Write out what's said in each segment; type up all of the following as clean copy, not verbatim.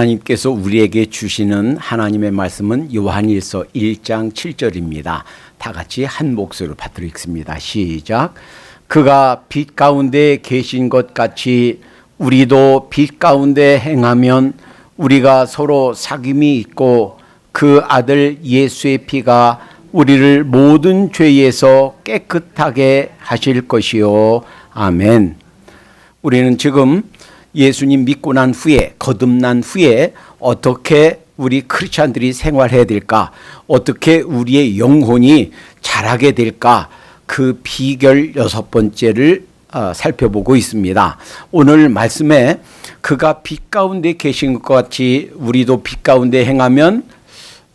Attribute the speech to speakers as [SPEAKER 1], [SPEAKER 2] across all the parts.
[SPEAKER 1] 하나님께서 우리에게 주시는 하나님의 말씀은 요한일서 1장 7절입니다. 다 같이 한 목소리로 받들어 읽습니다. 시작. 그가 빛 가운데 계신 것 같이 우리도 빛 가운데 행하면 우리가 서로 사귐이 있고 그 아들 예수의 피가 우리를 모든 죄에서 깨끗하게 하실 것이요. 아멘. 우리는 지금 예수님 믿고 난 후에, 거듭난 후에 어떻게 우리 크리스찬들이 생활해야 될까? 어떻게 우리의 영혼이 자라게 될까? 그 비결 6번째를 살펴보고 있습니다. 오늘 말씀에 그가 빛 가운데 계신 것 같이 우리도 빛 가운데 행하면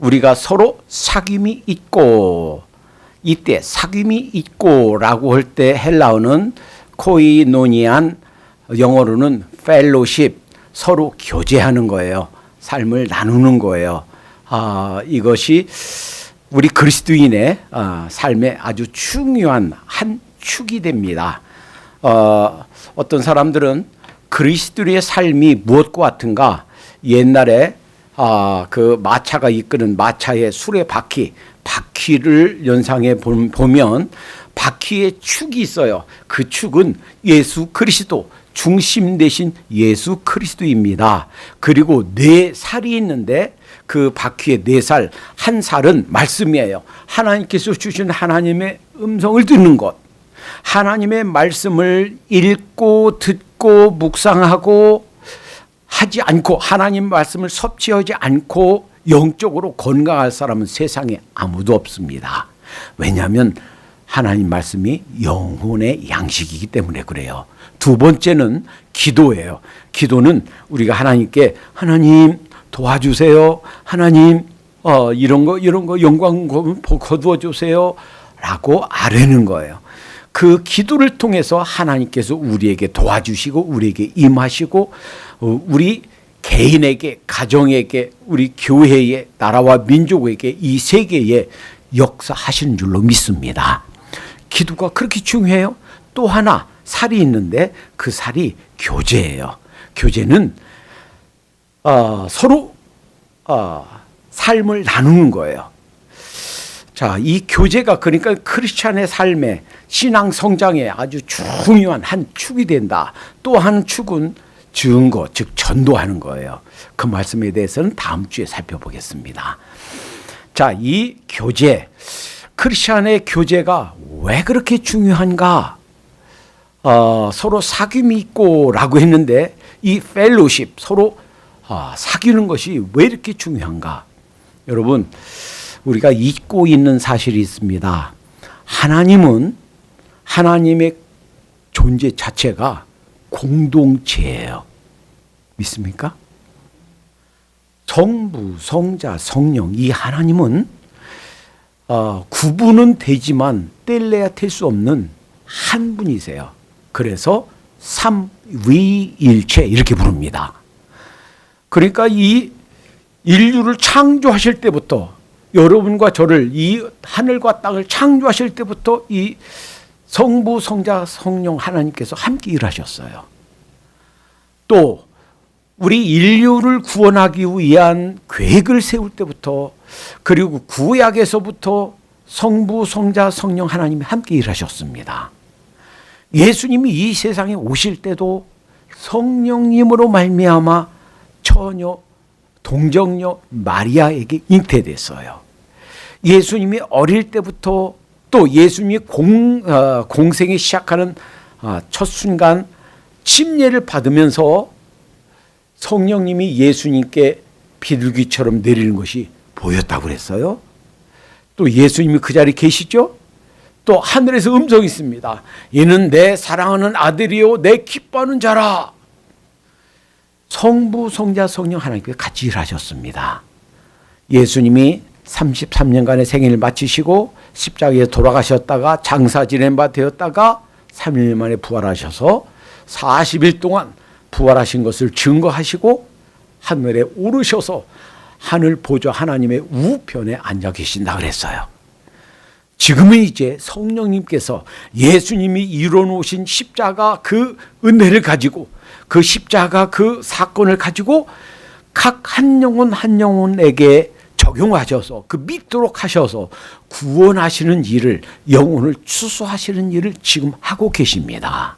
[SPEAKER 1] 우리가 서로 사귐이 있고, 이때 사귐이 있고 라고 할 때 헬라어는 코이노니안, 영어로는 펠로십, 서로 교제하는 거예요. 삶을 나누는 거예요. 이것이 우리 그리스도인의 삶의 아주 중요한 한 축이 됩니다. 어떤 사람들은 그리스도의 삶이 무엇과 같은가? 옛날에 그 마차가 이끄는 마차의 수레 바퀴를 연상해 보면 바퀴에 축이 있어요. 그 축은 예수 그리스도, 중심 되신 예수 그리스도입니다. 그리고 4살이 있는데 그 바퀴에 4살, 한 살은 말씀이에요. 하나님께서 주신 하나님의 음성을 듣는 것. 하나님의 말씀을 읽고 듣고 묵상하고 하지 않고, 하나님 말씀을 섭취하지 않고 영적으로 건강할 사람은 세상에 아무도 없습니다. 왜냐하면 하나님 말씀이 영혼의 양식이기 때문에 그래요. 두 번째는 기도예요. 기도는 우리가 하나님께 하나님 도와주세요. 하나님 이런 거 영광 거두어 주세요. 라고 아뢰는 거예요. 그 기도를 통해서 하나님께서 우리에게 도와주시고 우리에게 임하시고 우리 개인에게, 가정에게, 우리 교회에, 나라와 민족에게, 이 세계에 역사하시는 줄로 믿습니다. 기도가 그렇게 중요해요. 또 하나 살이 있는데 그 살이 교제예요. 교제는 서로 삶을 나누는 거예요. 자, 이 교제가 그러니까 크리스찬의 삶에, 신앙 성장에 아주 중요한 한 축이 된다. 또 한 축은 증거, 즉 전도하는 거예요. 그 말씀에 대해서는 다음 주에 살펴보겠습니다. 자, 이 교제, 크리스찬의 교제가 왜 그렇게 중요한가? 서로 사귐이 있고 라고 했는데 이 펠로십, 서로 사귀는 것이 왜 이렇게 중요한가? 여러분, 우리가 잊고 있는 사실이 있습니다. 하나님은, 하나님의 존재 자체가 공동체예요. 믿습니까? 성부, 성자, 성령, 이 하나님은 구분은 되지만 뗄래야 뗄 수 없는 한 분이세요. 그래서 삼위일체 이렇게 부릅니다. 그러니까 이 인류를 창조하실 때부터, 여러분과 저를, 이 하늘과 땅을 창조하실 때부터 이 성부, 성자, 성령 하나님께서 함께 일하셨어요. 또 우리 인류를 구원하기 위한 계획을 세울 때부터, 그리고 구약에서부터 성부, 성자, 성령 하나님이 함께 일하셨습니다. 예수님이 이 세상에 오실 때도 성령님으로 말미암아 처녀, 동정녀 마리아에게 잉태됐어요. 예수님이 어릴 때부터, 또 예수님이 공생이 시작하는 첫 순간 침례를 받으면서 성령님이 예수님께 비둘기처럼 내리는 것이 보였다고 그랬어요. 또 예수님이 그 자리에 계시죠? 또 하늘에서 음성이 있습니다. 이는 내 사랑하는 아들이요 내 기뻐하는 자라. 성부, 성자, 성령 하나님께서 같이 일하셨습니다. 예수님이 33년간의 생애를 마치시고 십자가에 돌아가셨다가 장사 지낸 바 되었다가 3일 만에 부활하셔서 40일 동안 부활하신 것을 증거하시고 하늘에 오르셔서 하늘 보좌 하나님의 우편에 앉아 계신다 그랬어요. 지금은 이제 성령님께서 예수님이 이뤄놓으신 십자가 그 은혜를 가지고, 그 십자가 그 사건을 가지고 각 한 영혼 한 영혼에게 적용하셔서 그 믿도록 하셔서 구원하시는 일을, 영혼을 추수하시는 일을 지금 하고 계십니다.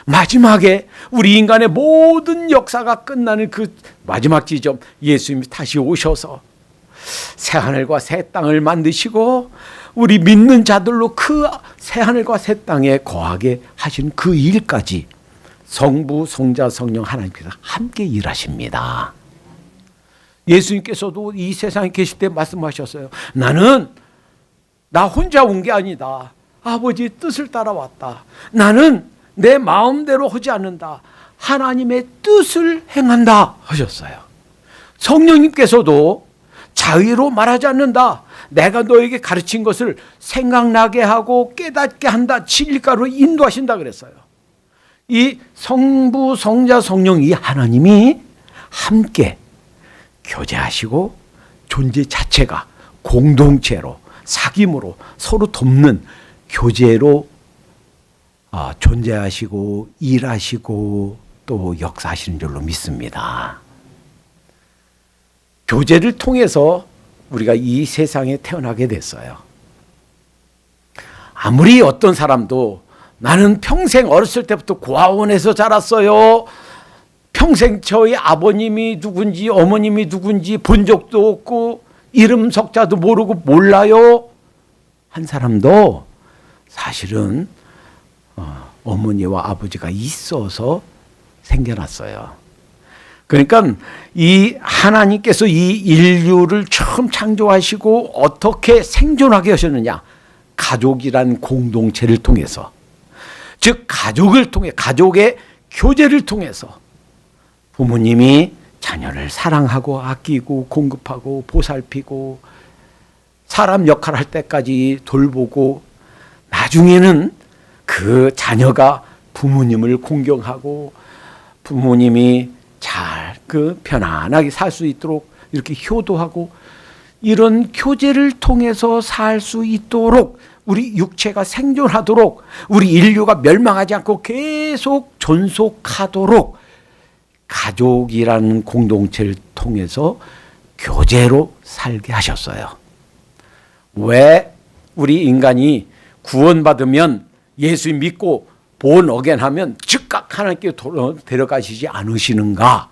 [SPEAKER 1] 마지막에 우리 인간의 모든 역사가 끝나는 그 마지막 지점, 예수님이 다시 오셔서 새하늘과 새 땅을 만드시고 우리 믿는 자들로 그 새하늘과 새 땅에 거하게 하신 그 일까지 성부, 성자, 성령 하나님께서 함께 일하십니다. 예수님께서도 이 세상에 계실 때 말씀하셨어요. 나는 나 혼자 온 게 아니다. 아버지의 뜻을 따라왔다. 나는 내 마음대로 하지 않는다. 하나님의 뜻을 행한다 하셨어요. 성령님께서도 자의로 말하지 않는다. 내가 너에게 가르친 것을 생각나게 하고 깨닫게 한다. 진리가로 인도하신다 그랬어요. 이 성부, 성자, 성령 이 하나님이 함께 교제하시고 존재 자체가 공동체로, 사귐으로 서로 돕는 교제로 존재하시고 일하시고 또 역사하시는 줄로 믿습니다. 교제를 통해서 우리가 이 세상에 태어나게 됐어요. 아무리 어떤 사람도 나는 평생 어렸을 때부터 고아원에서 자랐어요. 평생 저희 아버님이 누군지 어머님이 누군지 본 적도 없고 이름 석자도 모르고 몰라요 한 사람도 사실은 어머니와 아버지가 있어서 생겨났어요. 그러니까 이 하나님께서 이 인류를 처음 창조하시고 어떻게 생존하게 하셨느냐, 가족이란 공동체를 통해서, 즉 가족을 통해, 가족의 교제를 통해서 부모님이 자녀를 사랑하고 아끼고 공급하고 보살피고 사람 역할을 할 때까지 돌보고 나중에는 그 자녀가 부모님을 공경하고 부모님이 잘 편안하게 살 수 있도록 이렇게 효도하고 이런 교제를 통해서 살 수 있도록 우리 육체가 생존하도록 우리 인류가 멸망하지 않고 계속 존속하도록 가족이라는 공동체를 통해서 교제로 살게 하셨어요. 왜 우리 인간이 구원받으면 예수 믿고 본 어겐하면 즉각 하나님께 데려가시지 않으시는가?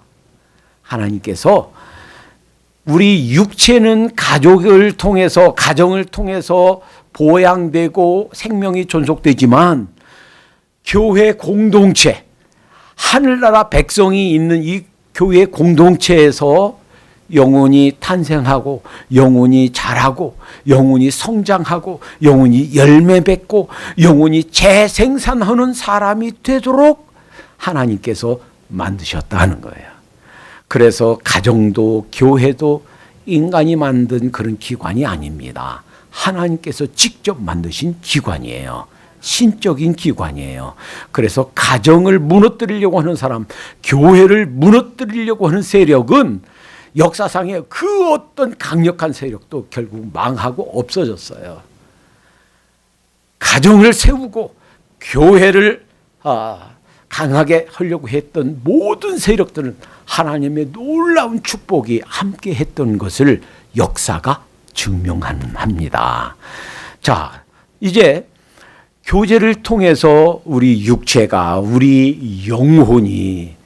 [SPEAKER 1] 하나님께서 우리 육체는 가족을 통해서, 가정을 통해서 보양되고 생명이 존속되지만 교회 공동체, 하늘나라 백성이 있는 이 교회 공동체에서 영혼이 탄생하고 영혼이 자라고 영혼이 성장하고 영혼이 열매 맺고 영혼이 재생산하는 사람이 되도록 하나님께서 만드셨다는 거예요. 그래서 가정도 교회도 인간이 만든 그런 기관이 아닙니다. 하나님께서 직접 만드신 기관이에요. 신적인 기관이에요. 그래서 가정을 무너뜨리려고 하는 사람, 교회를 무너뜨리려고 하는 세력은 역사상의 그 어떤 강력한 세력도 결국 망하고 없어졌어요. 가정을 세우고 교회를 강하게 하려고 했던 모든 세력들은 하나님의 놀라운 축복이 함께 했던 것을 역사가 증명합니다. 자, 이제 교제를 통해서 우리 육체가, 우리 영혼이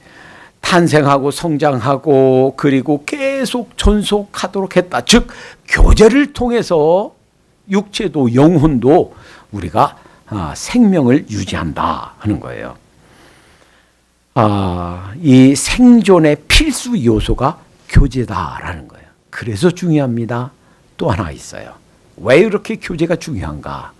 [SPEAKER 1] 탄생하고 성장하고 그리고 계속 존속하도록 했다. 즉 교제를 통해서 육체도 영혼도 우리가 생명을 유지한다 하는 거예요. 이 생존의 필수 요소가 교제다라는 거예요. 그래서 중요합니다. 또 하나 있어요. 왜 이렇게 교제가 중요한가?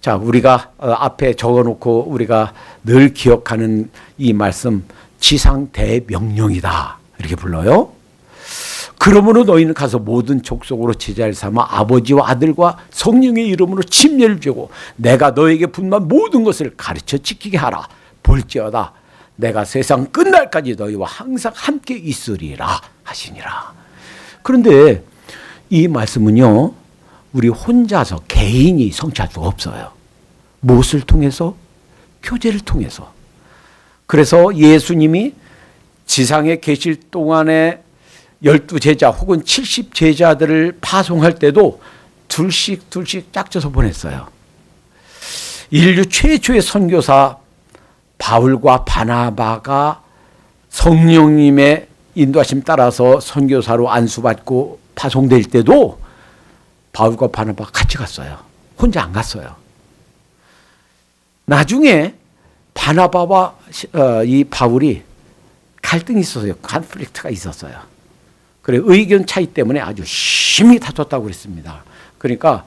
[SPEAKER 1] 자, 우리가 앞에 적어놓고 우리가 늘 기억하는 이 말씀, 지상 대명령이다 이렇게 불러요. 그러므로 너희는 가서 모든 족속으로 제자를 삼아 아버지와 아들과 성령의 이름으로 침례를 주고 내가 너에게 분만 모든 것을 가르쳐 지키게 하라. 볼지어다 내가 세상 끝날까지 너희와 항상 함께 있으리라 하시니라. 그런데 이 말씀은요, 우리 혼자서 개인이 성취할 수가 없어요. 무엇을 통해서? 교제를 통해서. 그래서 예수님이 지상에 계실 동안에 12제자 혹은 70제자들을 파송할 때도 둘씩 짝져서 보냈어요. 인류 최초의 선교사 바울과 바나바가 성령님의 인도하심 따라서 선교사로 안수받고 파송될 때도 바울과 바나바가 같이 갔어요. 혼자 안 갔어요. 나중에 바나바와 이 바울이 갈등이 있었어요. 컨플릭트가 있었어요. 그래 의견 차이 때문에 아주 심히 다퉜다고 그랬습니다. 그러니까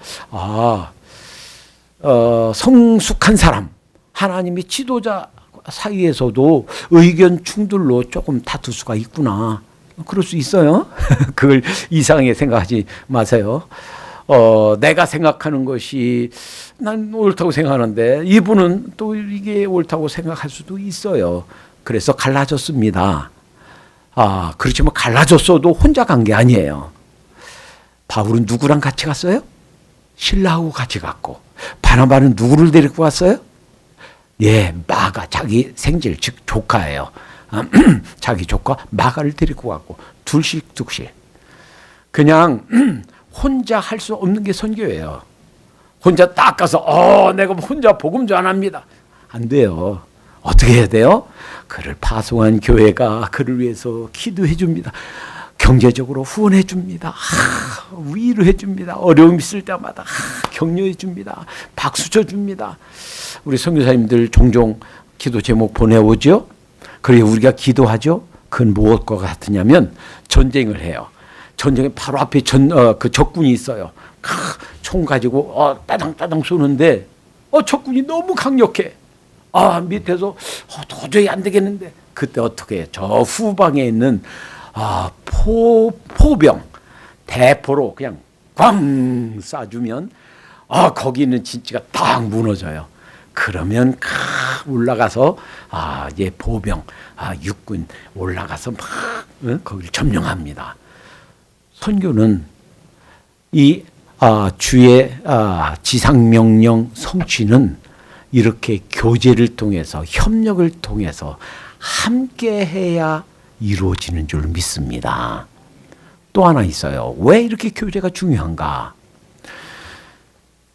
[SPEAKER 1] 성숙한 사람, 하나님의 지도자 사이에서도 의견 충돌로 조금 다툴 수가 있구나. 그럴 수 있어요. 그걸 이상하게 생각하지 마세요. 내가 생각하는 것이 난 옳다고 생각하는데 이분은 또 이게 옳다고 생각할 수도 있어요. 그래서 갈라졌습니다. 그렇지만 갈라졌어도 혼자 간 게 아니에요. 바울은 누구랑 같이 갔어요? 신라하고 같이 갔고, 바나바는 누구를 데리고 갔어요? 예, 마가, 자기 생질, 즉 조카예요. 자기 조카 마가를 데리고 갔고, 둘씩. 그냥 혼자 할 수 없는 게 선교예요. 혼자 딱 가서 내가 혼자 복음 전합니다. 안 돼요. 어떻게 해야 돼요? 그를 파송한 교회가 그를 위해서 기도해 줍니다. 경제적으로 후원해 줍니다. 위로해 줍니다. 어려움 있을 때마다 격려해 줍니다. 박수 쳐 줍니다. 우리 선교사님들 종종 기도 제목 보내오죠. 그리고 우리가 기도하죠. 그건 무엇과 같으냐면 전쟁을 해요. 전쟁에 바로 앞에 그 적군이 있어요. 총 가지고 따당따당 쏘는데 적군이 너무 강력해. 밑에서 도저히 안 되겠는데 그때 어떻게 해요? 저 후방에 있는 포병 대포로 그냥 꽝 쏴주면 거기 있는 진지가 딱 무너져요. 그러면 올라가서 예 보병 육군 올라가서 막 거기를 점령합니다. 선교는 이 주의 지상명령 성취는 이렇게 교제를 통해서 협력을 통해서 함께해야 이루어지는 줄 믿습니다. 또 하나 있어요. 왜 이렇게 교제가 중요한가?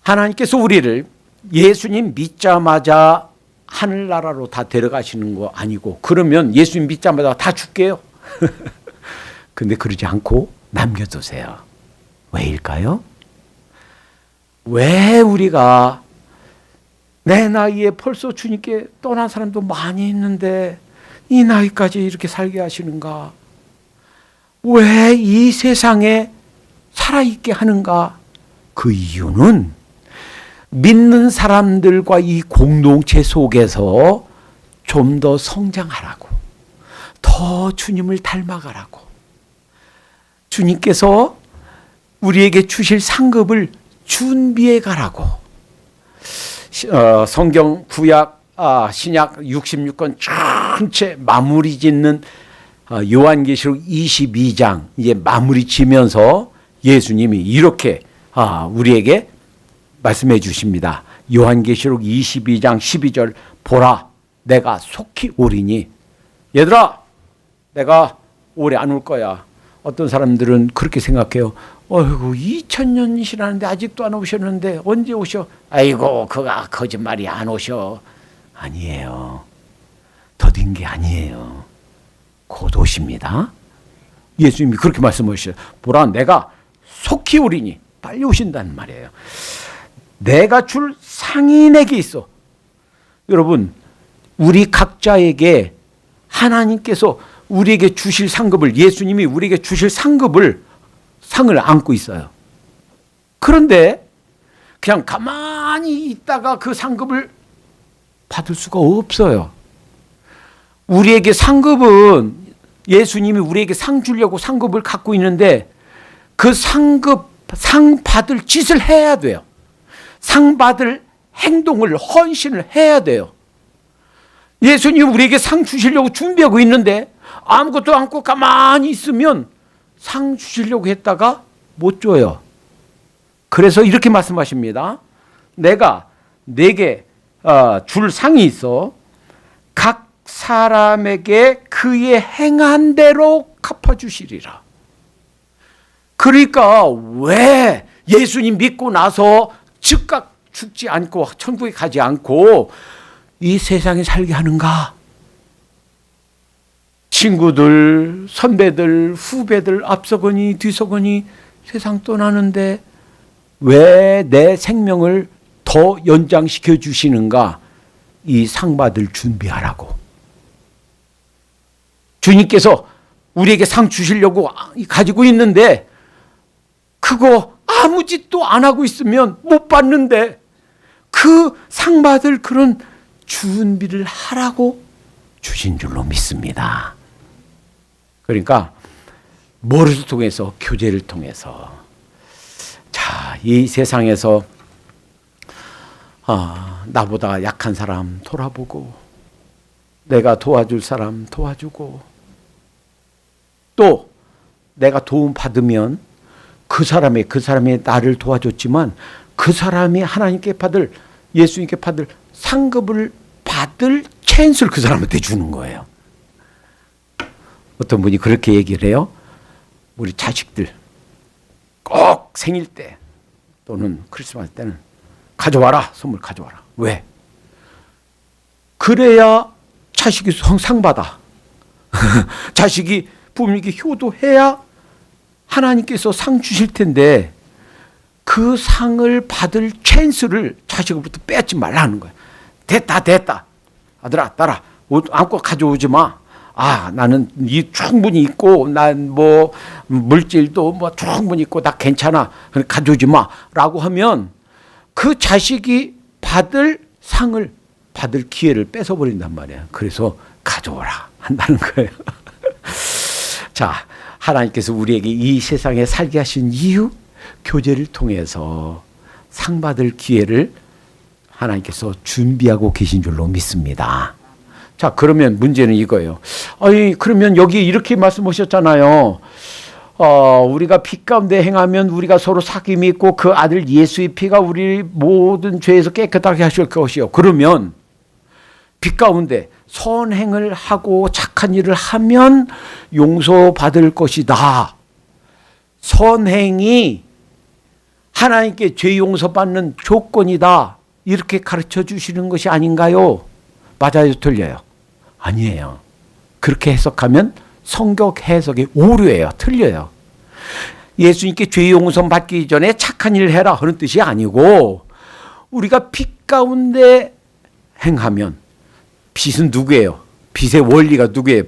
[SPEAKER 1] 하나님께서 우리를 예수님 믿자마자 하늘나라로 다 데려가시는 거 아니고, 그러면 예수님 믿자마자 다 줄게요. 근데 그러지 않고 남겨두세요. 왜일까요? 왜 우리가 내 나이에 벌써 주님께 떠난 사람도 많이 있는데 이 나이까지 이렇게 살게 하시는가? 왜 이 세상에 살아있게 하는가? 그 이유는 믿는 사람들과 이 공동체 속에서 좀 더 성장하라고, 더 주님을 닮아가라고, 주님께서 우리에게 주실 상급을 준비해 가라고. 성경 구약 신약 66권 전체 마무리 짓는 요한계시록 22장 이제 마무리 지면서 예수님이 이렇게 우리에게 말씀해 주십니다. 요한계시록 22장 12절 보라 내가 속히 오리니. 얘들아 내가 오래 안 올 거야. 어떤 사람들은 그렇게 생각해요. 어이구 2000년이시라는데 아직도 안 오셨는데 언제 오셔? 아이고 그가 거짓말이, 안 오셔. 아니에요. 더딘 게 아니에요. 곧 오십니다. 예수님이 그렇게 말씀하셨어요. 보라 내가 속히 오리니. 빨리 오신다는 말이에요. 내가 줄 상이 내게 있어. 여러분 우리 각자에게 하나님께서 우리에게 주실 상급을, 예수님이 우리에게 주실 상을 안고 있어요. 그런데 그냥 가만히 있다가 그 상급을 받을 수가 없어요. 우리에게 상급은, 예수님이 우리에게 상 주려고 상급을 갖고 있는데 그 상 받을 짓을 해야 돼요. 상 받을 행동을, 헌신을 해야 돼요. 예수님이 우리에게 상 주시려고 준비하고 있는데 아무것도 않고 가만히 있으면 상 주시려고 했다가 못 줘요. 그래서 이렇게 말씀하십니다. 내가 내게 줄 상이 있어. 각 사람에게 그의 행한 대로 갚아주시리라. 그러니까 왜 예수님 믿고 나서 즉각 죽지 않고 천국에 가지 않고 이 세상에 살게 하는가? 친구들, 선배들, 후배들 앞서거니 뒤서거니 세상 떠나는데 왜 내 생명을 더 연장시켜 주시는가? 이 상 받을 준비하라고. 주님께서 우리에게 상 주시려고 가지고 있는데 그거 아무 짓도 안 하고 있으면 못 받는데 그 상 받을 그런 준비를 하라고 주신 줄로 믿습니다. 그러니까 뭐를 통해서? 교제를 통해서. 자, 이 세상에서 나보다 약한 사람 돌아보고 내가 도와줄 사람 도와주고 또 내가 도움 받으면 그 사람이 나를 도와줬지만 그 사람이 하나님께 받을, 예수님께 받을 상급을 받을 찬스를 그 사람한테 주는 거예요. 어떤 분이 그렇게 얘기를 해요. 우리 자식들 꼭 생일 때 또는 크리스마스 때는 가져와라. 선물 가져와라. 왜? 그래야 자식이 상 받아. 자식이 부모님께 효도해야 하나님께서 상 주실 텐데 그 상을 받을 찬스를 자식으로부터 뺏지 말라는 거예요. 됐다. 아들아, 딸아, 아무것도 가져오지 마. 나는 충분히 있고, 난 뭐 물질도 뭐 충분히 있고, 나 괜찮아. 가져오지 마. 라고 하면 그 자식이 받을 상을 받을 기회를 뺏어버린단 말이에요. 그래서 가져오라 한다는 거예요. 자, 하나님께서 우리에게 이 세상에 살게 하신 이유, 교제를 통해서 상 받을 기회를 하나님께서 준비하고 계신 줄로 믿습니다. 자, 그러면 문제는 이거예요. 그러면 여기 이렇게 말씀하셨잖아요. 우리가 피 가운데 행하면 우리가 서로 사귐이 있고 그 아들 예수의 피가 우리 모든 죄에서 깨끗하게 하실 것이요. 그러면 피 가운데 선행을 하고 착한 일을 하면 용서받을 것이다. 선행이 하나님께 죄 용서받는 조건이다. 이렇게 가르쳐 주시는 것이 아닌가요? 맞아요, 틀려요? 아니에요. 그렇게 해석하면 성경 해석이 오류예요. 틀려요. 예수님께 죄 용서 받기 전에 착한 일을 해라 하는 뜻이 아니고 우리가 빛 가운데 행하면 빛은 누구예요? 빛의 원리가 누구예요?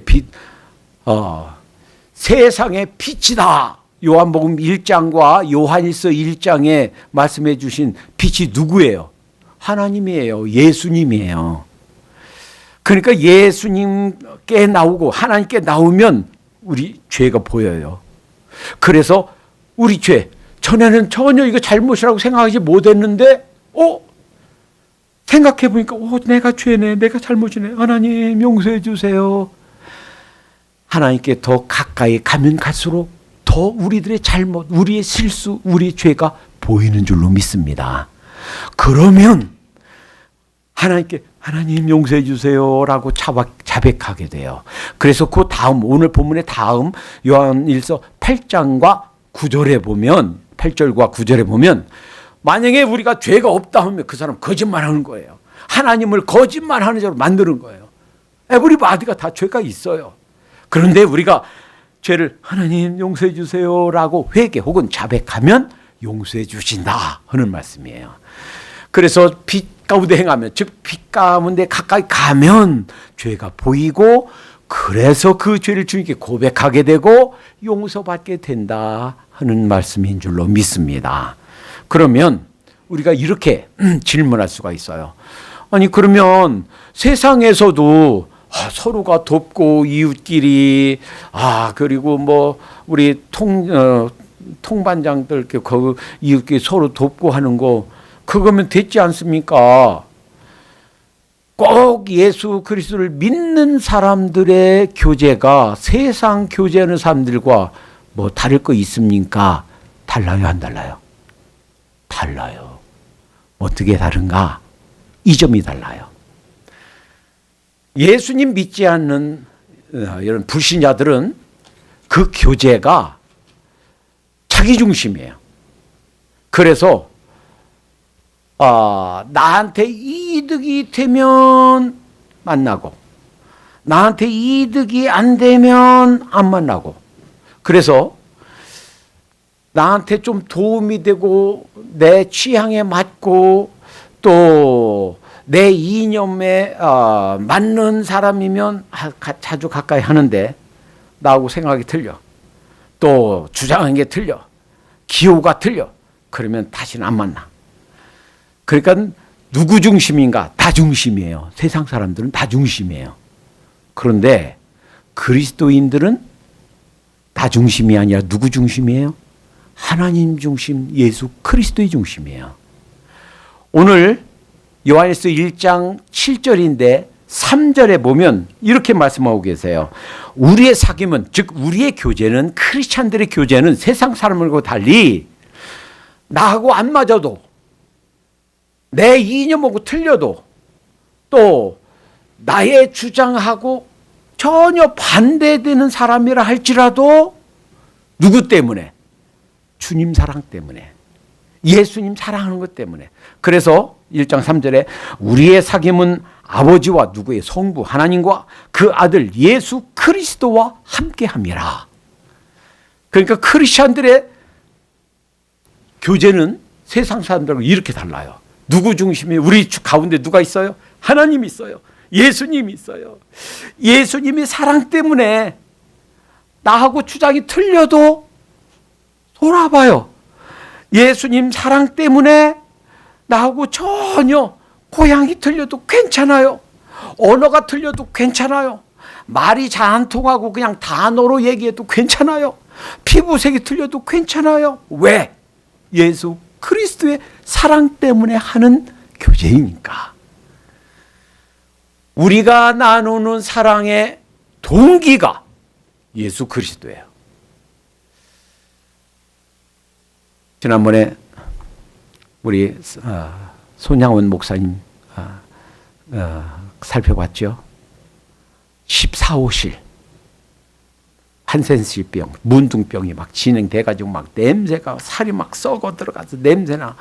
[SPEAKER 1] 세상의 빛이다. 요한복음 1장과 요한일서 1장에 말씀해 주신 빛이 누구예요? 하나님이에요. 예수님이에요. 그러니까 예수님께 나오고 하나님께 나오면 우리 죄가 보여요. 그래서 우리 죄, 전에는 전혀 이거 잘못이라고 생각하지 못했는데 생각해 보니까 내가 죄네, 내가 잘못이네. 하나님 용서해 주세요. 하나님께 더 가까이 가면 갈수록 더 우리들의 잘못, 우리의 실수, 우리의 죄가 보이는 줄로 믿습니다. 그러면 하나님께 하나님 용서해 주세요라고 자백하게 돼요. 그래서 그 다음 오늘 본문의 다음 요한일서 8장과 9절에 보면 8절과 9절에 보면 만약에 우리가 죄가 없다 하면 그 사람 거짓말하는 거예요. 하나님을 거짓말하는 자로 만드는 거예요. 에브리바디가 다 죄가 있어요. 그런데 우리가 죄를 하나님 용서해 주세요라고 회개 혹은 자백하면 용서해 주신다 하는 말씀이에요. 그래서 빛 가운데 행하면, 즉 빛 가운데 가까이 가면 죄가 보이고 그래서 그 죄를 주님께 고백하게 되고 용서받게 된다 하는 말씀인 줄로 믿습니다. 그러면 우리가 이렇게 질문할 수가 있어요. 아니 그러면 세상에서도 서로가 돕고 이웃끼리 그리고 뭐 우리 통반장들 그 이웃끼리 서로 돕고 하는 거 그거면 됐지 않습니까? 꼭 예수 그리스도를 믿는 사람들의 교제가 세상 교제하는 사람들과 뭐 다를 거 있습니까? 달라요, 안 달라요? 달라요. 어떻게 다른가? 이 점이 달라요. 예수님 믿지 않는 이런 불신자들은 그 교제가 자기 중심이에요. 그래서 나한테 이득이 되면 만나고 나한테 이득이 안 되면 안 만나고, 그래서 나한테 좀 도움이 되고 내 취향에 맞고 또 내 이념에 맞는 사람이면 자주 가까이 하는데 나하고 생각이 틀려, 또 주장하는 게 틀려, 기호가 틀려, 그러면 다시는 안 만나. 그러니까 누구 중심인가? 다 중심이에요. 세상 사람들은 다 중심이에요. 그런데 그리스도인들은 다 중심이 아니라 누구 중심이에요? 하나님 중심, 예수 그리스도의 중심이에요. 오늘 요한일서 1장 7절인데 3절에 보면 이렇게 말씀하고 계세요. 우리의 사귐은, 즉 우리의 교제는, 크리스찬들의 교제는 세상 사람들과 달리 나하고 안 맞아도, 내 이념하고 틀려도, 또 나의 주장하고 전혀 반대되는 사람이라 할지라도 누구 때문에? 주님 사랑 때문에, 예수님 사랑하는 것 때문에. 그래서 1장 3절에 우리의 사귐은 아버지와 누구의? 성부 하나님과 그 아들 예수 그리스도와 함께함이라. 그러니까 크리스찬들의 교제는 세상 사람들과 이렇게 달라요. 누구 중심이에요? 우리 가운데 누가 있어요? 하나님이 있어요. 예수님이 있어요. 예수님의 사랑 때문에 나하고 주장이 틀려도 돌아봐요. 예수님 사랑 때문에 나하고 전혀 고향이 틀려도 괜찮아요. 언어가 틀려도 괜찮아요. 말이 잘 안 통하고 그냥 단어로 얘기해도 괜찮아요. 피부색이 틀려도 괜찮아요. 왜? 예수 그리스도의 사랑 때문에 하는 교제이니까. 우리가 나누는 사랑의 동기가 예수 그리스도예요. 지난번에 우리 손양원 목사님 살펴봤죠. 14호실 한센실병, 문둥병이 막 진행돼가지고 막 냄새가, 살이 막 썩어 들어가서 냄새나.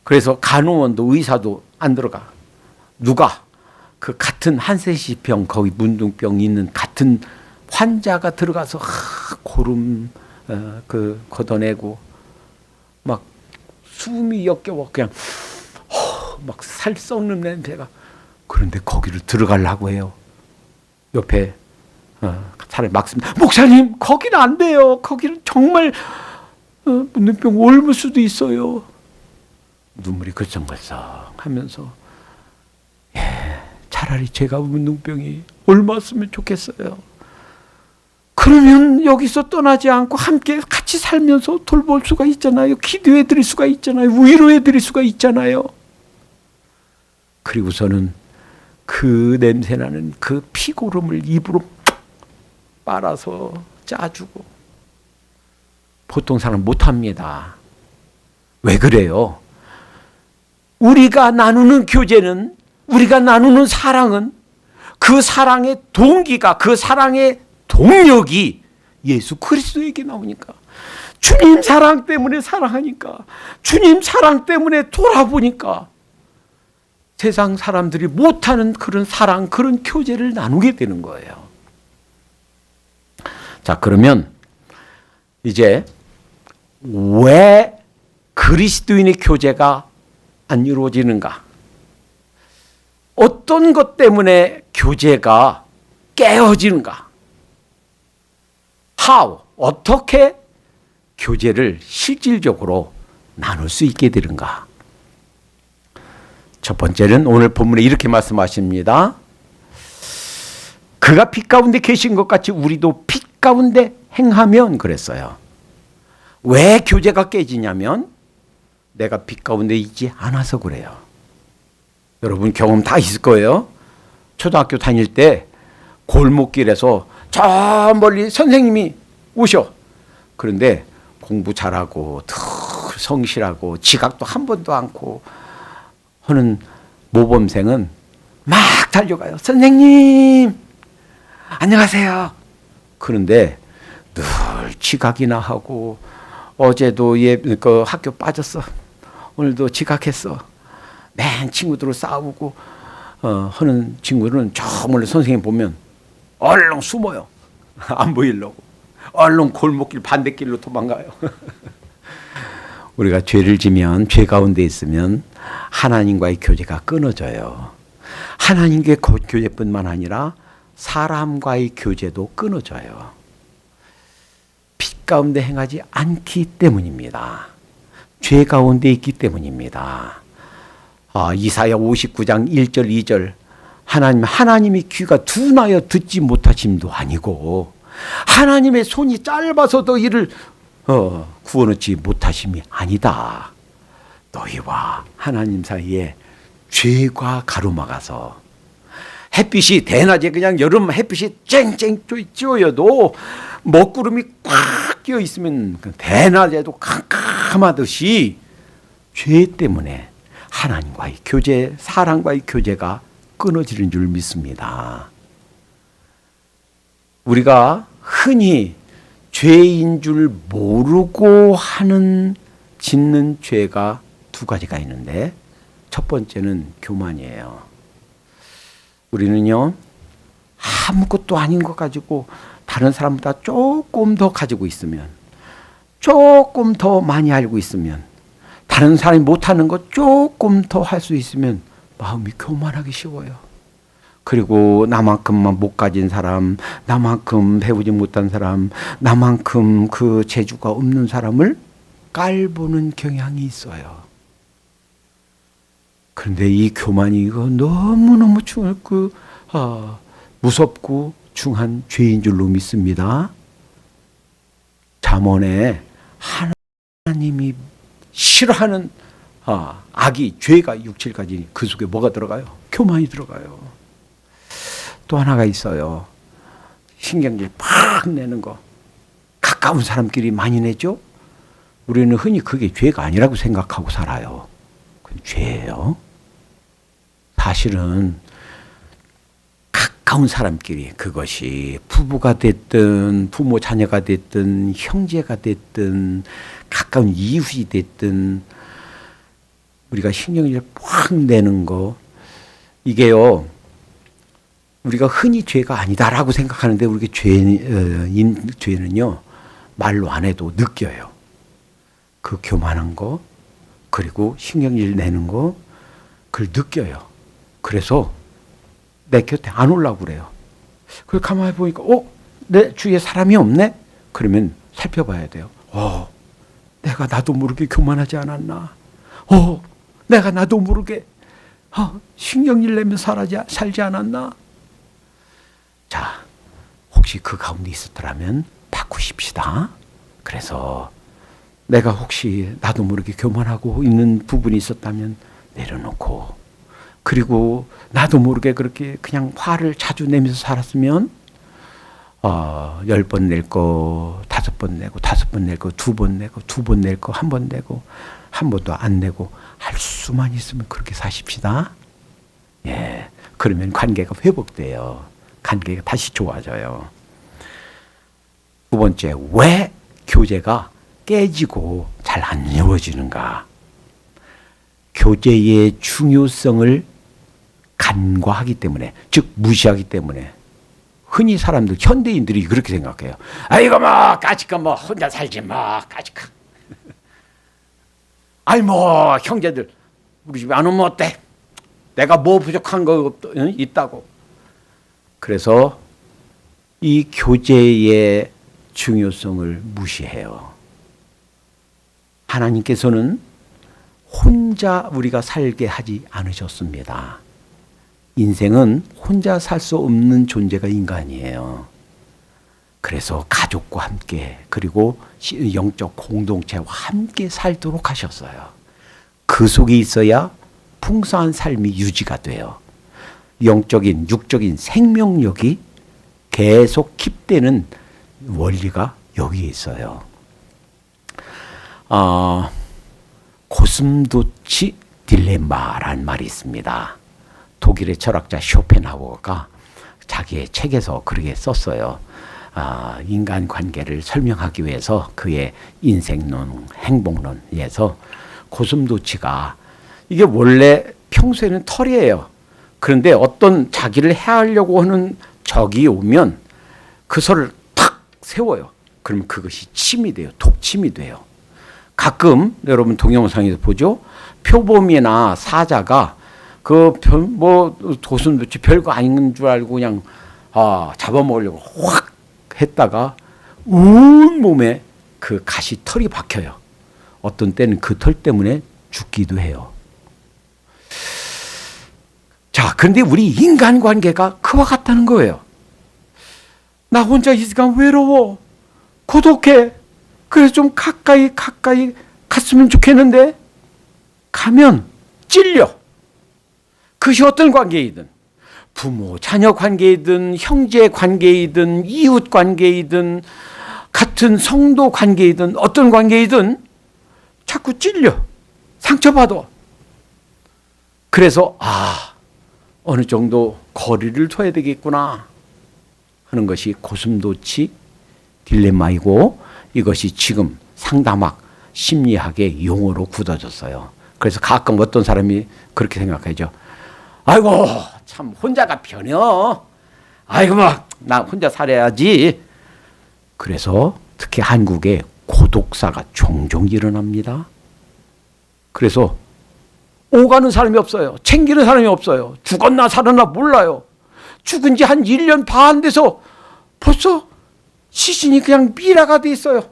[SPEAKER 1] 그래서 간호원도 의사도 안 들어가. 누가? 그 같은 한센실병, 거기 문둥병 있는 같은 환자가 들어가서 고름 걷어내고 막 숨이 역겨워, 그냥 막 살 썩는 냄새가. 그런데 거기를 들어가려고 해요. 옆에 사람이 막습니다. 목사님, 거기는 안 돼요. 거기는 정말 문둥병 옮을 수도 있어요. 눈물이 글썽글썽 하면서, 차라리 제가 문둥병이 옮았으면 좋겠어요. 그러면 여기서 떠나지 않고 함께 같이 살면서 돌볼 수가 있잖아요. 기도해 드릴 수가 있잖아요. 위로해 드릴 수가 있잖아요. 그리고서는 그 냄새나는 그 피고름을 입으로 빨아서 짜주고. 보통 사람 못합니다. 왜 그래요? 우리가 나누는 교제는, 우리가 나누는 사랑은, 그 사랑의 동기가, 그 사랑의 동력이 예수 그리스도에게 나오니까, 주님 사랑 때문에 사랑하니까, 주님 사랑 때문에 돌아보니까 세상 사람들이 못하는 그런 사랑, 그런 교제를 나누게 되는 거예요. 자, 그러면 이제 왜 그리스도인의 교제가 안 이루어지는가? 어떤 것 때문에 교제가 깨어지는가? How? 어떻게 교제를 실질적으로 나눌 수 있게 되는가? 첫 번째는 오늘 본문에 이렇게 말씀하십니다. 그가 빛 가운데 계신 것 같이 우리도 빛 가운데 행하면, 그랬어요. 왜 교제가 깨지냐면 내가 빛 가운데 있지 않아서 그래요. 여러분 경험 다 있을 거예요. 초등학교 다닐 때 골목길에서 저 멀리 선생님이 오셔. 그런데 공부 잘하고 성실하고 지각도 한 번도 않고 하는 모범생은 막 달려가요. 선생님 안녕하세요. 그런데 늘 지각이나 하고 어제도 그 학교 빠졌어. 오늘도 지각했어. 맨 친구들로 싸우고 하는 친구들은 저 몰래 선생님 보면 얼른 숨어요. 안 보이려고. 얼른 골목길 반대길로 도망가요. 우리가 죄를 지면 죄 가운데 있으면 하나님과의 교제가 끊어져요. 하나님과의 교제뿐만 아니라 사람과의 교제도 끊어져요. 빛 가운데 행하지 않기 때문입니다. 죄 가운데 있기 때문입니다. 이사야 59장 1절 2절 하나님이 귀가 둔하여 듣지 못하심도 아니고 하나님의 손이 짧아서도 이를 구원 얻지 못하심이 아니다. 너희와 하나님 사이에 죄가 가로막아서 햇빛이 대낮에 그냥 여름 햇빛이 쨍쨍 쬐어도 먹구름이 꽉 끼어 있으면 대낮에도 캄캄하듯이 죄 때문에 하나님과의 교제, 사람과의 교제가 끊어지는 줄 믿습니다. 우리가 흔히 죄인 줄 모르고 짓는 죄가 두 가지가 있는데 첫 번째는 교만이에요. 우리는요, 아무것도 아닌 것 가지고 다른 사람보다 조금 더 가지고 있으면, 조금 더 많이 알고 있으면, 다른 사람이 못하는 것 조금 더 할 수 있으면 마음이 교만하기 쉬워요. 그리고 나만큼만 못 가진 사람, 나만큼 배우지 못한 사람, 나만큼 그 재주가 없는 사람을 깔보는 경향이 있어요. 그런데 이 교만이 이거 너무너무 무섭고 중한 죄인 줄로 믿습니다. 잠언에 하나님이 싫어하는 악이, 죄가 6, 7가지 그 속에 뭐가 들어가요? 교만이 들어가요. 또 하나가 있어요. 신경질 팍 내는 거. 가까운 사람끼리 많이 내죠? 우리는 흔히 그게 죄가 아니라고 생각하고 살아요. 그건 죄예요. 사실은 가까운 사람끼리, 그것이 부부가 됐든 부모 자녀가 됐든 형제가 됐든 가까운 이웃이 됐든 우리가 신경질 팍 내는 거, 이게요, 우리가 흔히 죄가 아니다라고 생각하는데 우리가 죄는요 말로 안 해도 느껴요. 그 교만한 거, 그리고 신경질 내는 거, 그걸 느껴요. 그래서 내 곁에 안 오려고 그래요. 그걸 가만히 보니까 내 주위에 사람이 없네? 그러면 살펴봐야 돼요. 내가 나도 모르게 교만하지 않았나? 내가 나도 모르게 신경질 내며 살지 않았나? 자, 혹시 그 가운데 있었더라면 바꾸십시다. 그래서 내가 혹시 나도 모르게 교만하고 있는 부분이 있었다면 내려놓고, 그리고 나도 모르게 그렇게 그냥 화를 자주 내면서 살았으면 10번 낼 거 5번 내고, 5번 낼 거 2번 내고, 2번 낼 거 1번 내고, 한 번도 안 내고 할 수만 있으면 그렇게 사십시다. 예, 그러면 관계가 회복돼요. 관계가 다시 좋아져요. 두 번째, 왜 교제가 깨지고 잘 안 이루어지는가? 교제의 중요성을 간과하기 때문에, 즉 무시하기 때문에. 흔히 사람들, 현대인들이 그렇게 생각해요. 이거 뭐 까짓거 뭐 혼자 살지 뭐 까짓거. 아니 뭐 형제들 우리 집에 안 오면 어때? 내가 뭐 부족한 거 있다고. 그래서 이 교제의 중요성을 무시해요. 하나님께서는 혼자 우리가 살게 하지 않으셨습니다. 인생은 혼자 살 수 없는 존재가 인간이에요. 그래서 가족과 함께, 그리고 영적 공동체와 함께 살도록 하셨어요. 그 속에 있어야 풍성한 삶이 유지가 돼요. 영적인, 육적인 생명력이 계속 킵되는 원리가 여기에 있어요. 고슴도치 딜레마라는 말이 있습니다. 독일의 철학자 쇼펜하우어가 자기의 책에서 그렇게 썼어요. 인간관계를 설명하기 위해서 그의 인생론, 행복론에서 고슴도치가 이게 원래 평소에는 털이에요. 그런데 어떤 자기를 해하려고 하는 적이 오면 그 설을 탁 세워요. 그러면 그것이 침이 돼요. 독침이 돼요. 가끔 여러분 동영상에서 보죠. 표범이나 사자가 고슴도치 별거 아닌 줄 알고 그냥 잡아먹으려고 확 했다가 온 몸에 그 가시 털이 박혀요. 어떤 때는 그 털 때문에 죽기도 해요. 자, 그런데 우리 인간관계가 그와 같다는 거예요. 나 혼자 있으니까 외로워, 고독해. 그래서 좀 가까이 갔으면 좋겠는데 가면 찔려. 그것이 어떤 관계이든, 부모 자녀 관계이든, 형제 관계이든, 이웃 관계이든, 같은 성도 관계이든, 어떤 관계이든 자꾸 찔려, 상처받아. 그래서 어느 정도 거리를 둬야 되겠구나 하는 것이 고슴도치 딜레마이고, 이것이 지금 상담학 심리학의 용어로 굳어졌어요. 그래서 가끔 어떤 사람이 그렇게 생각하죠. 아이고 참 혼자가 편해. 아이고 나 혼자 살아야지. 그래서 특히 한국에 고독사가 종종 일어납니다. 그래서 오가는 사람이 없어요. 챙기는 사람이 없어요. 죽었나 살았나 몰라요. 죽은 지 한 1년 반 돼서 벌써 시신이 그냥 미라가 돼 있어요.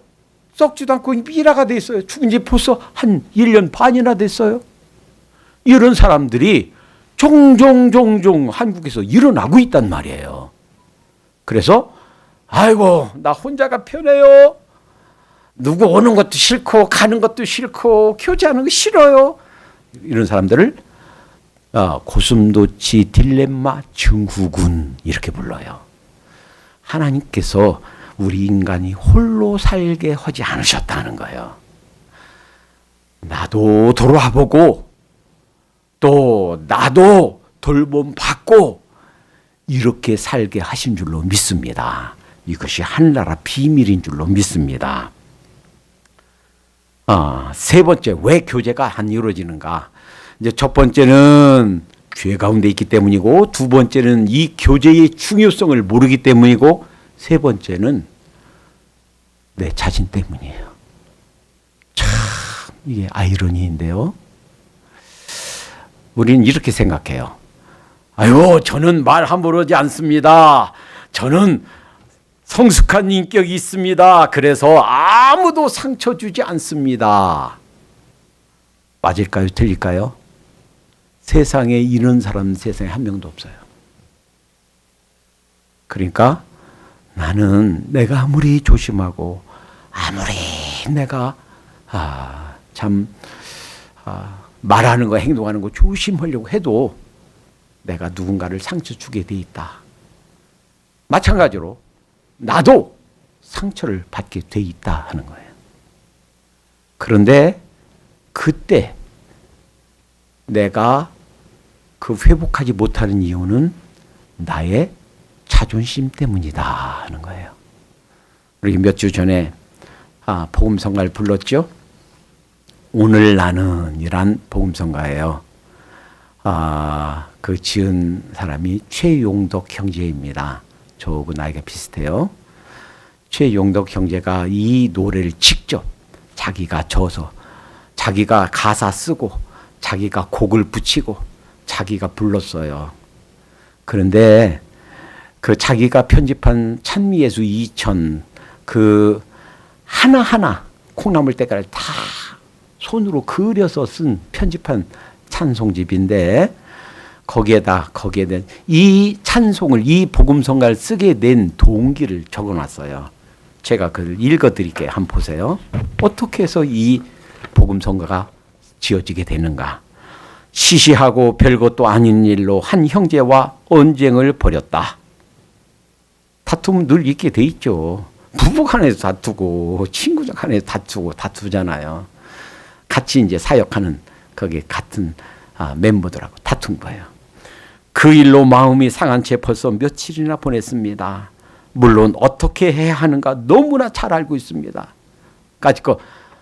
[SPEAKER 1] 썩지도 않고 미라가 돼 있어요. 죽은 지 벌써 한 1년 반이나 됐어요. 이런 사람들이 종종 한국에서 일어나고 있단 말이에요. 그래서 아이고 나 혼자가 편해요. 누구 오는 것도 싫고 가는 것도 싫고 교제하는 거 싫어요. 이런 사람들을 고슴도치 딜레마 증후군 이렇게 불러요. 하나님께서 우리 인간이 홀로 살게 하지 않으셨다는 거예요. 나도 돌아보고 또 나도 돌봄 받고 이렇게 살게 하신 줄로 믿습니다. 이것이 하늘나라 비밀인 줄로 믿습니다. 세 번째, 왜 교제가 안 이루어지는가? 이제 첫 번째는 죄 가운데 있기 때문이고, 두 번째는 이 교제의 중요성을 모르기 때문이고, 세 번째는 내 자신 때문이에요. 참 이게 아이러니인데요. 우리는 이렇게 생각해요. 아유, 저는 말 함부로 하지 않습니다. 저는 성숙한 인격이 있습니다. 그래서 아무도 상처 주지 않습니다. 맞을까요? 틀릴까요? 세상에 이런 사람은 세상에 한 명도 없어요. 그러니까 나는 내가 아무리 조심하고 아무리 내가 말하는 거 행동하는 거 조심하려고 해도 내가 누군가를 상처 주게 돼 있다. 마찬가지로 나도 상처를 받게 돼 있다 하는 거예요. 그런데 그때 내가 그 회복하지 못하는 이유는 나의 자존심 때문이다 하는 거예요. 우리 몇 주 전에 복음성가를 불렀죠. 오늘 나는 이란 복음성가예요. 그 지은 사람이 최용덕 형제입니다. 저하고 나이가 비슷해요. 최용덕 형제가 이 노래를 직접 자기가 져서 자기가 가사 쓰고 자기가 곡을 붙이고 자기가 불렀어요. 그런데 그 자기가 편집한 찬미예수 2000 그 하나하나 콩나물 때깔을 다 손으로 그려서 쓴 편집한 찬송집인데 거기에 된 이 찬송을 이 복음성가를 쓰게 된 동기를 적어놨어요. 제가 그걸 읽어드릴게요. 한번 보세요. 어떻게 해서 이 복음성가가 지어지게 되는가. 시시하고 별것도 아닌 일로 한 형제와 언쟁을 벌였다. 다툼은 늘 있게 돼 있죠. 부부 간에서 다투고 친구 간에서 다투잖아요. 같이 이제 사역하는 거기 같은 멤버들하고 다툰 거예요. 그 일로 마음이 상한 채 벌써 며칠이나 보냈습니다. 물론 어떻게 해야 하는가 너무나 잘 알고 있습니다.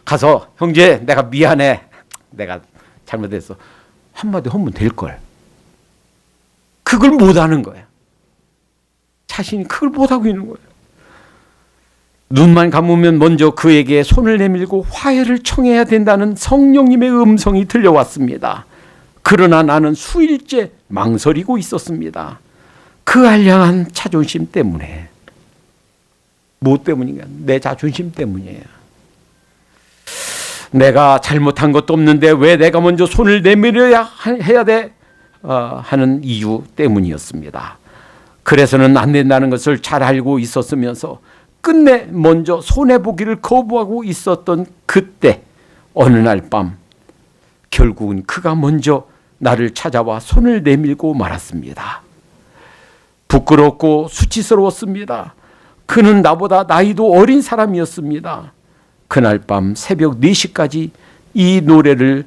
[SPEAKER 1] 가서 형제 내가 미안해. 내가 잘못했어. 한마디 하면 될걸. 그걸 못하는 거예요. 자신이 그걸 못하고 있는 거예요. 눈만 감으면 먼저 그에게 손을 내밀고 화해를 청해야 된다는 성령님의 음성이 들려왔습니다. 그러나 나는 수일째 망설이고 있었습니다. 그 알량한 자존심 때문에. 뭐 때문인가? 내 자존심 때문이에요. 내가 잘못한 것도 없는데 왜 내가 먼저 손을 내밀어야 해야 돼? 하는 이유 때문이었습니다. 그래서는 안 된다는 것을 잘 알고 있었으면서 끝내 먼저 손해보기를 거부하고 있었던 그때 어느 날 밤 결국은 그가 먼저 나를 찾아와 손을 내밀고 말았습니다. 부끄럽고 수치스러웠습니다. 그는 나보다 나이도 어린 사람이었습니다. 그날 밤 새벽 4시까지 이 노래를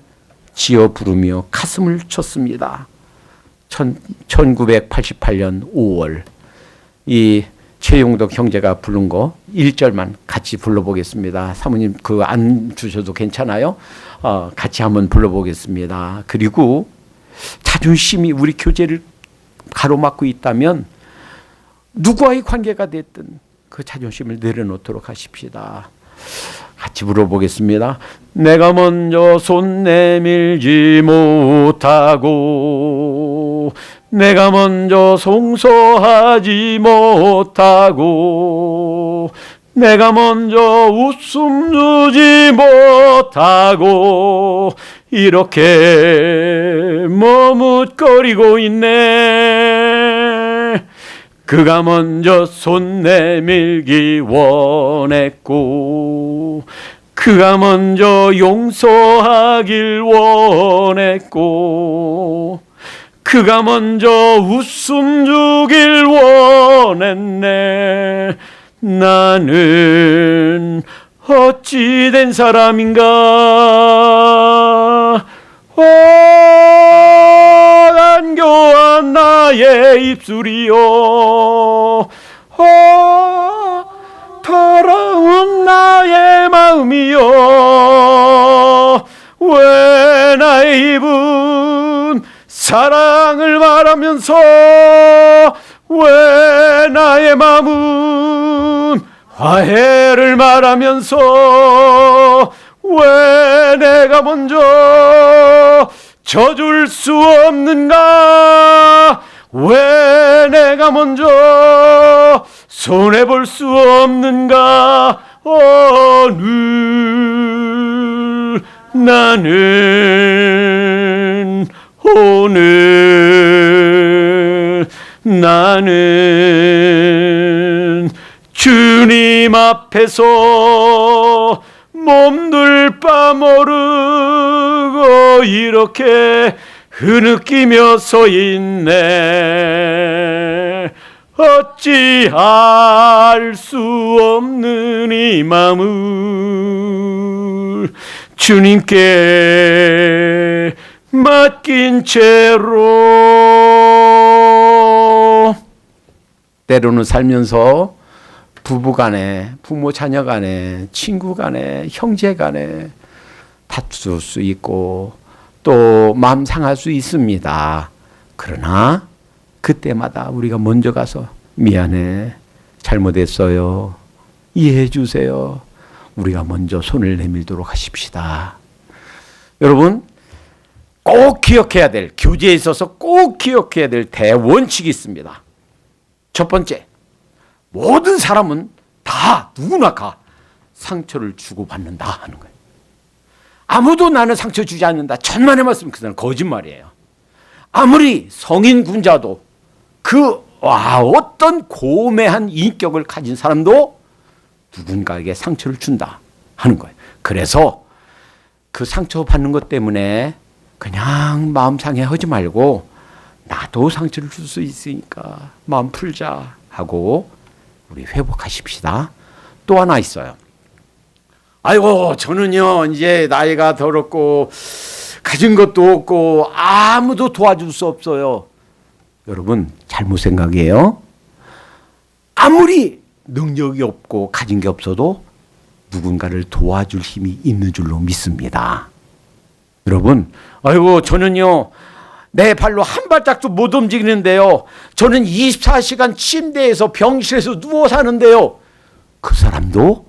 [SPEAKER 1] 지어 부르며 가슴을 쳤습니다. 1988년 5월 이 최용덕 형제가 부른 거 1절만 같이 불러보겠습니다. 사모님 그거 안 주셔도 괜찮아요? 같이 한번 불러보겠습니다. 그리고 자존심이 우리 교제를 가로막고 있다면 누구와의 관계가 됐든 그 자존심을 내려놓도록 하십시다. 같이 불러보겠습니다. 내가 먼저 손 내밀지 못하고 내가 먼저 송서하지 못하고 내가 먼저 웃음 주지 못하고 이렇게 머뭇거리고 있네. 그가 먼저 손 내밀기 원했고 그가 먼저 용서하길 원했고 그가 먼저 웃음 주길 원했네. 나는 어찌 된 사람인가. 안교한 나의 입술이요 더러운 나의 마음이요 왜 나의 입은 사랑을 말하면서 왜 나의 마음은 화해를 말하면서 왜 내가 먼저 져줄 수 없는가? 왜 내가 먼저 손해볼 수 없는가? 오늘 나는 주님 앞에서 몸둘 바 모르고 이렇게 흐느끼며 서 있네. 어찌할 수 없는 이 마음을 주님께 맡긴 채로 때로는 살면서 부부간에, 부모 자녀간에, 친구간에, 형제간에 다툴 수 있고 또 마음 상할 수 있습니다. 그러나 그때마다 우리가 먼저 가서 미안해, 잘못했어요, 이해해 주세요. 우리가 먼저 손을 내밀도록 하십시다. 여러분 꼭 기억해야 될, 교제에 있어서 꼭 기억해야 될 대원칙이 있습니다. 첫 번째, 모든 사람은 다 누구나 상처를 주고받는다 하는 거예요. 아무도 나는 상처 주지 않는다, 천만의 말씀, 그 사람은 거짓말이에요. 아무리 성인 군자도 어떤 고매한 인격을 가진 사람도 누군가에게 상처를 준다 하는 거예요. 그래서 그 상처 받는 것 때문에 그냥 마음 상해하지 말고 나도 상처를 줄 수 있으니까 마음 풀자 하고 우리 회복하십시다. 또 하나 있어요. 아이고 저는요 이제 나이가 들었고 가진 것도 없고 아무도 도와줄 수 없어요. 여러분 잘못 생각이에요. 아무리 능력이 없고 가진 게 없어도 누군가를 도와줄 힘이 있는 줄로 믿습니다. 여러분, 아이고 저는요 내 발로 한 발짝도 못 움직이는데요, 저는 24시간 침대에서 병실에서 누워 사는데요, 그 사람도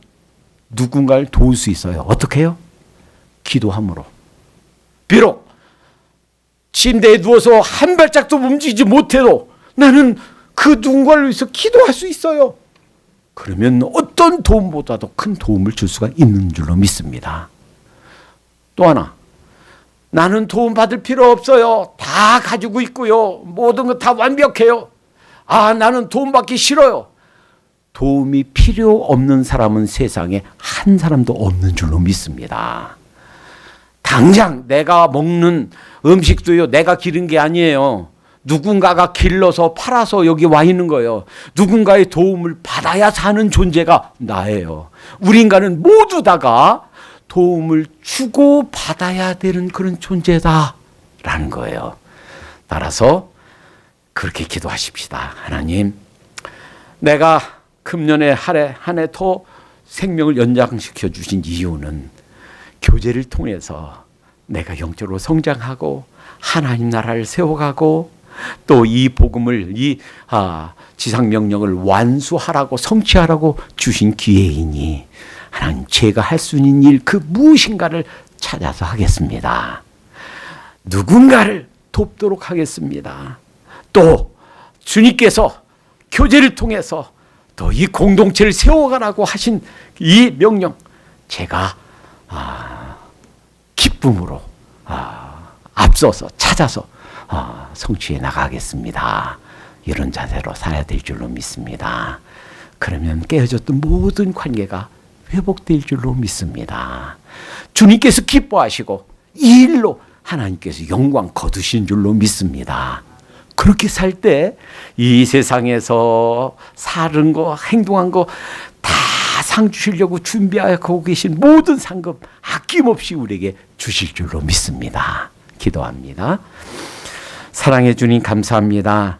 [SPEAKER 1] 누군가를 도울 수 있어요. 어떻게 해요? 기도함으로. 비록 침대에 누워서 한 발짝도 움직이지 못해도 나는 그 누군가를 위해서 기도할 수 있어요. 그러면 어떤 도움보다도 큰 도움을 줄 수가 있는 줄로 믿습니다. 또 하나, 나는 도움 받을 필요 없어요. 다 가지고 있고요. 모든 거 다 완벽해요. 아, 나는 도움 받기 싫어요. 도움이 필요 없는 사람은 세상에 한 사람도 없는 줄로 믿습니다. 당장 내가 먹는 음식도요, 내가 기른 게 아니에요. 누군가가 길러서 팔아서 여기 와 있는 거예요. 누군가의 도움을 받아야 사는 존재가 나예요. 우리 인간은 모두 다가 도움을 주고 받아야 되는 그런 존재다라는 거예요. 따라서 그렇게 기도하십시다. 하나님, 내가 금년에 한 해 더 생명을 연장시켜 주신 이유는 교제를 통해서 내가 영적으로 성장하고 하나님 나라를 세워가고 또 이 복음을, 이 지상명령을 완수하라고 성취하라고 주신 기회이니 하나님, 제가 할 수 있는 일 그 무엇인가를 찾아서 하겠습니다. 누군가를 돕도록 하겠습니다. 또 주님께서 교제를 통해서 또 이 공동체를 세워가라고 하신 이 명령, 제가 기쁨으로 앞서서 찾아서 성취해 나가겠습니다. 이런 자세로 살아야 될 줄로 믿습니다. 그러면 깨어졌던 모든 관계가 회복될 줄로 믿습니다. 주님께서 기뻐하시고 이 일로 하나님께서 영광 거두신 줄로 믿습니다. 그렇게 살 때 이 세상에서 사는 거, 행동한 거 다 상 주시려고 준비하고 계신 모든 상급 아낌없이 우리에게 주실 줄로 믿습니다. 기도합니다. 사랑해 주님, 감사합니다.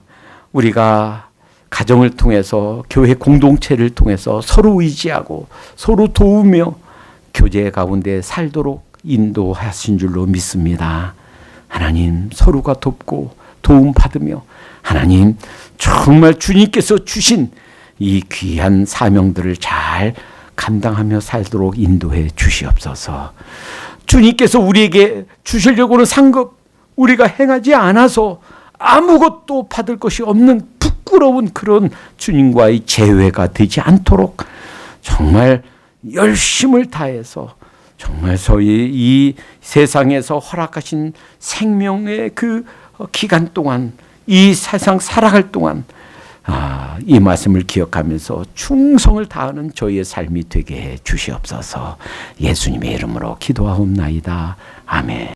[SPEAKER 1] 우리가 가정을 통해서, 교회 공동체를 통해서 서로 의지하고 서로 도우며 교제 가운데 살도록 인도하신 줄로 믿습니다. 하나님, 서로가 돕고 도움받으며 하나님, 정말 주님께서 주신 이 귀한 사명들을 잘 감당하며 살도록 인도해 주시옵소서. 주님께서 우리에게 주시려고 하는 상급, 우리가 행하지 않아서 아무것도 받을 것이 없는 부끄러운 그런 주님과의 재회가 되지 않도록 정말 열심을 다해서 정말 저희 이 세상에서 허락하신 생명의 그 기간 동안, 이 세상 살아갈 동안 이 말씀을 기억하면서 충성을 다하는 저희의 삶이 되게 해 주시옵소서. 예수님의 이름으로 기도하옵나이다. 아멘.